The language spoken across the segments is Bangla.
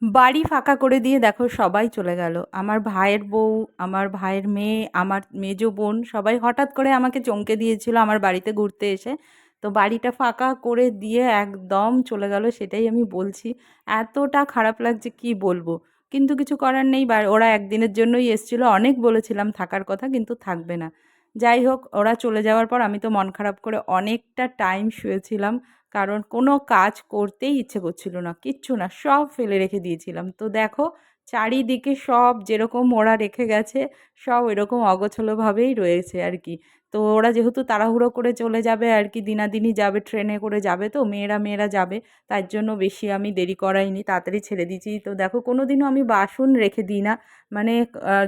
বাড়ি ফাঁকা করে দিয়ে দেখো সবাই চলে গেল। আমার ভাইয়ের বউ, আমার ভাইয়ের মেয়ে, আমার মেজো বোন সবাই হঠাৎ করে আমাকে চমকে দিয়েছিল আমার বাড়িতে ঘুরতে এসে। তো বাড়িটা ফাঁকা করে দিয়ে একদম চলে গেল, সেটাই আমি বলছি। এতটা খারাপ লাগছে কি বলবো। কিন্তু কিছু করার নেই, ওরা একদিনের জন্যই এসেছিল, অনেক বলেছিলাম থাকার কথা কিন্তু থাকবে না। যাই হোক, ওরা চলে যাওয়ার পর আমি তো মন খারাপ করে অনেকটা টাইম শুয়েছিলাম। কারণ কোনো কাজ করতেই ইচ্ছে করছিল না, কিচ্ছু না, সব ফেলে রেখে দিয়েছিলাম। তো দেখো, চারিদিকে সব যেরকম ওরা রেখে গেছে, সব এরকম অগোছালোভাবেই রয়েছে আর কি। তো ওরা যেহেতু তাড়াহুড়ো করে চলে যাবে আর কি, দিনাদিনই যাবে, ট্রেনে করে যাবে, তো মেয়েরা মেয়েরা যাবে, তার জন্য বেশি আমি দেরি করাইনি, তাড়াতাড়ি ছেড়ে দিয়েছি। তো দেখো, কোনো দিনও আমি বাসন রেখে দিই না। মানে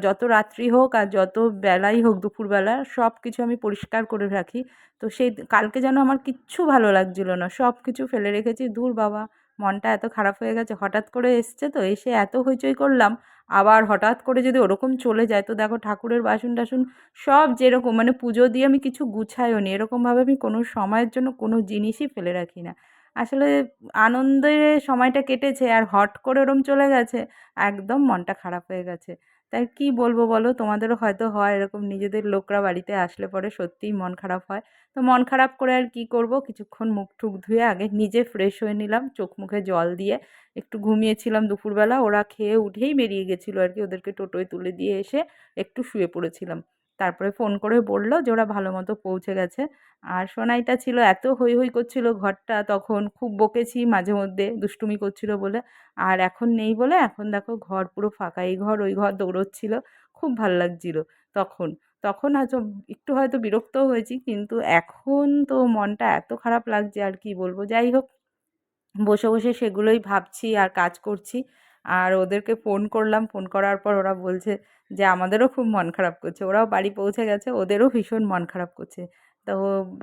যত রাত্রি হোক আর যত বেলাই হোক, দুপুরবেলা সব কিছু আমি পরিষ্কার করে রাখি। তো সেই কালকে যেন আমার কিচ্ছু ভালো লাগছিল না, সব কিছু ফেলে রেখেছি। দূর বাবা, মনটা এত খারাপ হয়ে গেছে, হঠাৎ করে এসছে তো, এসে এত হইচই করলাম। আবার হঠাৎ করে যদি ওরকম চলে যায়, তো দেখো ঠাকুরের বাসন টাসন সব যেরকম, মানে পুজো দিয়ে আমি কিছু গুছাইও নি, এরকমভাবে আমি কোনো সময়ের জন্য কোনো জিনিসই ফেলে রাখি না। আসলে আনন্দে সময়টা কেটেছে, আর হট করে ওরম চলে গেছে, একদম মনটা খারাপ হয়ে গেছে। তাই কি বলবো বলো, তোমাদেরও হয়তো হয় এরকম, নিজেদের লোকরা বাড়িতে আসলে পরে সত্যিই মন খারাপ হয়। তো মন খারাপ করে আর কি করব, কিছুক্ষণ মুখ টুক ধুয়ে আগে নিজে ফ্রেশ হয়ে নিলাম, চোখ মুখে জল দিয়ে একটু ঘুমিয়েছিলাম দুপুরবেলা। ওরা খেয়ে উঠেই বেরিয়ে গেছিলো আর কি, ওদেরকে টোটোয় তুলে দিয়ে এসে একটু শুয়ে পড়েছিলাম। তারপরে ফোন করে বললো যে ওরা ভালো মতো পৌঁছে গেছে। আর সোনাইটা ছিল, এত হৈ হৈ করছিল ঘরটা, তখন খুব বকেছি মাঝে মধ্যে দুষ্টুমি করছিল বলে। আর এখন নেই বলে এখন দেখো ঘর পুরো ফাঁকা, এই ঘর ওই ঘর দৌড়চ্ছিল, খুব ভাল লাগছিল তখন। তখন হয়তো একটু হয়তো বিরক্তও হয়েছি, কিন্তু এখন তো মনটা এত খারাপ লাগছে আর কি বলবো। যাই হোক, বসে বসে সেগুলোই ভাবছি আর কাজ করছি। আর ওদেরকে ফোন করলাম, ফোন করার পর ওরা বলছে যে আমাদেরও খুব মন খারাপ করছে, ওরাও বাড়ি পৌঁছে গেছে, ওদেরও ভীষণ মন খারাপ করছে। তো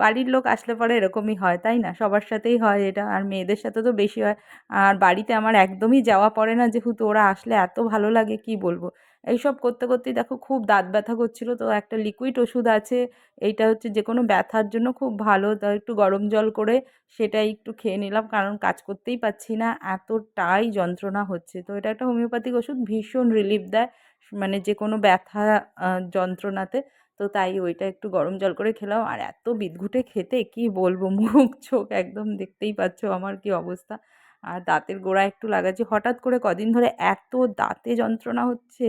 বাড়ির লোক আসলে পরে এরকমই হয়, তাই না? সবার সাথেই হয় এটা, আর মেয়েদের সাথে তো বেশি হয়। আর বাড়িতে আমার একদমই যাওয়া পড়ে না, যেহেতু ওরা আসলে এত ভালো লাগে কি বলবো। এইসব করতে করতেই দেখো খুব দাঁত ব্যথা করছিল, তো একটা লিকুইড ওষুধ আছে, এইটা হচ্ছে যে কোনো ব্যথার জন্য খুব ভালো, তা একটু গরম জল করে সেটাই একটু খেয়ে নিলাম, কারণ কাজ করতেই পারছি না, এতটাই যন্ত্রণা হচ্ছে। তো এটা একটা হোমিওপ্যাথিক ওষুধ, ভীষণ রিলিফ দেয়, মানে যে কোনো ব্যথা যন্ত্রণাতে। তো তাই ওইটা একটু গরম জল করে খেলাম, আর এত বিদঘুটে খেতে কি বলবো, মুখ চোখ একদম দেখতেই পাচ্ছো আমার কি অবস্থা। আর দাঁতের গোড়া একটু লাগাচ্ছি, হঠাৎ করে কদিন ধরে এত দাঁতে যন্ত্রণা হচ্ছে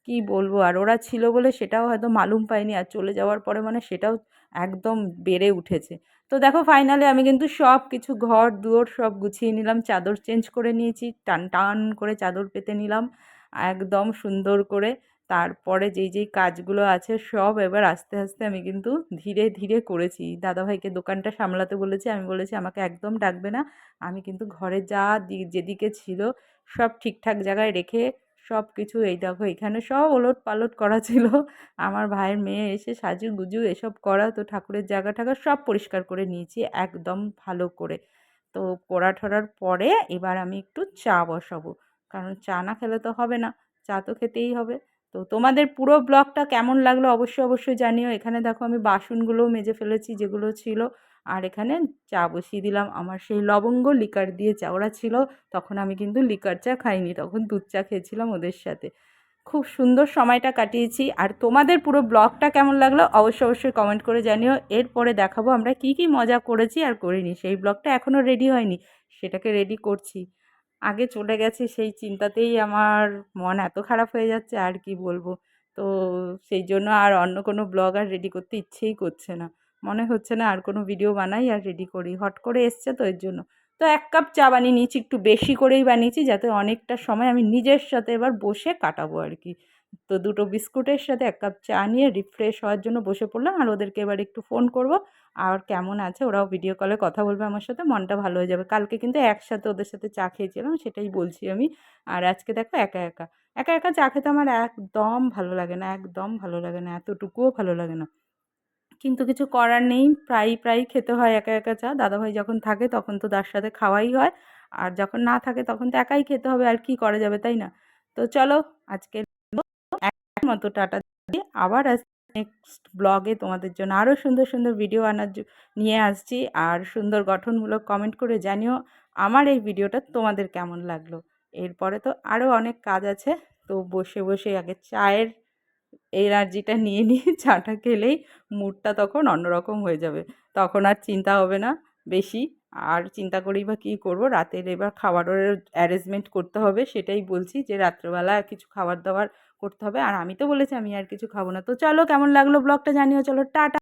কি বলবো। আর ওরা ছিল বলে সেটাও হয়তো মালুম পাইনি, আর চলে যাওয়ার পরে মানে সেটাও একদম বেড়ে উঠেছে। তো দেখো, ফাইনালি আমি কিন্তু সব কিছু ঘর দুয়ার সব গুছিয়ে নিলাম, চাদর চেঞ্জ করে নিয়েছি, টান টান করে চাদর পেতে নিলাম একদম সুন্দর করে। তারপরে যেই যেই কাজগুলো আছে সব এবার আস্তে আস্তে আমি কিন্তু ধীরে ধীরে করেছি। দাদাভাইকে দোকানটা সামলাতে বলেছি, আমি বলেছি আমাকে একদম ডাকবে না, আমি কিন্তু ঘরে যা যেদিকে ছিল সব ঠিকঠাক জায়গায় রেখে সব কিছু, এই দেখো এখানে সব ওলট পালট করা ছিল, আমার ভাইয়ের মেয়ে এসে সাজুগুজু এসব করা, তো ঠাকুরের জায়গা টাগা সব পরিষ্কার করে নিয়েছি একদম ভালো করে। তো করা ঠরার পরে এবার আমি একটু চা বসাবো, কারণ চা না খেলে তো হবে না, চা তো খেতেই হবে। তো তোমাদের পুরো ব্লগটা কেমন লাগলো অবশ্যই অবশ্যই জানিও। এখানে দেখো আমি বাসনগুলোও মেজে ফেলেছি যেগুলো ছিল, আর এখানে চা বসিয়ে দিলাম, আমার সেই লবঙ্গ লিকার দিয়ে চা। ওরা ছিল তখন, আমি কিন্তু লিকার চা খাইনি, তখন দুধ চা খেয়েছিলাম ওদের সাথে। খুব সুন্দর সময়টা কাটিয়েছি। আর তোমাদের পুরো ব্লগটা কেমন লাগলো অবশ্যই অবশ্যই কমেন্ট করে জানিও। এরপরে দেখাবো আমরা কি কি মজা করেছি আর করিনি, সেই ব্লগটা এখনও রেডি হয়নি, সেটাকে রেডি করছি। আগে চলে গেছে সেই চিন্তাতেই আমার মন এত খারাপ হয়ে যাচ্ছে আর কি বলবো। তো সেই জন্য আর অন্য কোনো ব্লগ আর রেডি করতে ইচ্ছেই করছে না, মনে হচ্ছে না আর কোনো ভিডিও বানাই আর রেডি করি, হট করে এসছে তো এর জন্য। তো 1 কাপ চা বানিয়ে নিয়েছি, একটু বেশি করেই বানিয়েছি, যাতে অনেকটা সময় আমি নিজের সাথে এবার বসে কাটাবো আর কি। তো 2টো বিস্কুটের সাথে 1 কাপ চা নিয়ে রিফ্রেশ হওয়ার জন্য বসে পড়লাম, আর ওদেরকে এবার একটু ফোন করব। আর কেমন আছে ওরাও ভিডিও কলে কথা বলবে আমার সাথে, মনটা ভালো হয়ে যাবে। কালকে কিন্তু একসাথে ওদের সাথে চা খেয়েছিলাম, সেটাই বলছি আমি। আর আজকে দেখো একা একা, একা একা চা খেতে আমার একদম ভালো লাগে না, একদম ভালো লাগে না, এতটুকুও ভালো লাগে না। কিন্তু কিছু করার নেই, প্রায়ই খেতে হয় একা একা চা। দাদাভাই যখন থাকে তখন তো তার সাথে খাওয়াই হয়, আর যখন না থাকে তখন তো একাই খেতে হবে, আর কি করা যাবে, তাই না? তো চলো, আজকের মতো টাটা দিয়ে আবার নেক্সট ব্লগে তোমাদের জন্য আরও সুন্দর সুন্দর ভিডিও নিয়ে আসছি। আর সুন্দর গঠনমূলক কমেন্ট করে জানিও আমার এই ভিডিওটা তোমাদের কেমন লাগলো। এরপরে তো আরও অনেক কাজ আছে। তো বসে বসে আগে চায়ের এনার্জিটা নিয়ে নিয়ে চাটা খেলেই মুডটা তখন অন্যরকম হয়ে যাবে। তখন আর চিন্তা হবে না বেশি। আর চিন্তা করেই বা কী করব, রাতের এবার খাবারের অ্যারেঞ্জমেন্ট করতে হবে। সেটাই বলছি যে রাত্রেবেলা কিছু খাবার দাবার করতে হবে। আর আমি তো বলেছি আমি আর কিছু খাবো না। তো চলো, কেমন লাগলো ব্লগটা জানিও। চলো টাটা।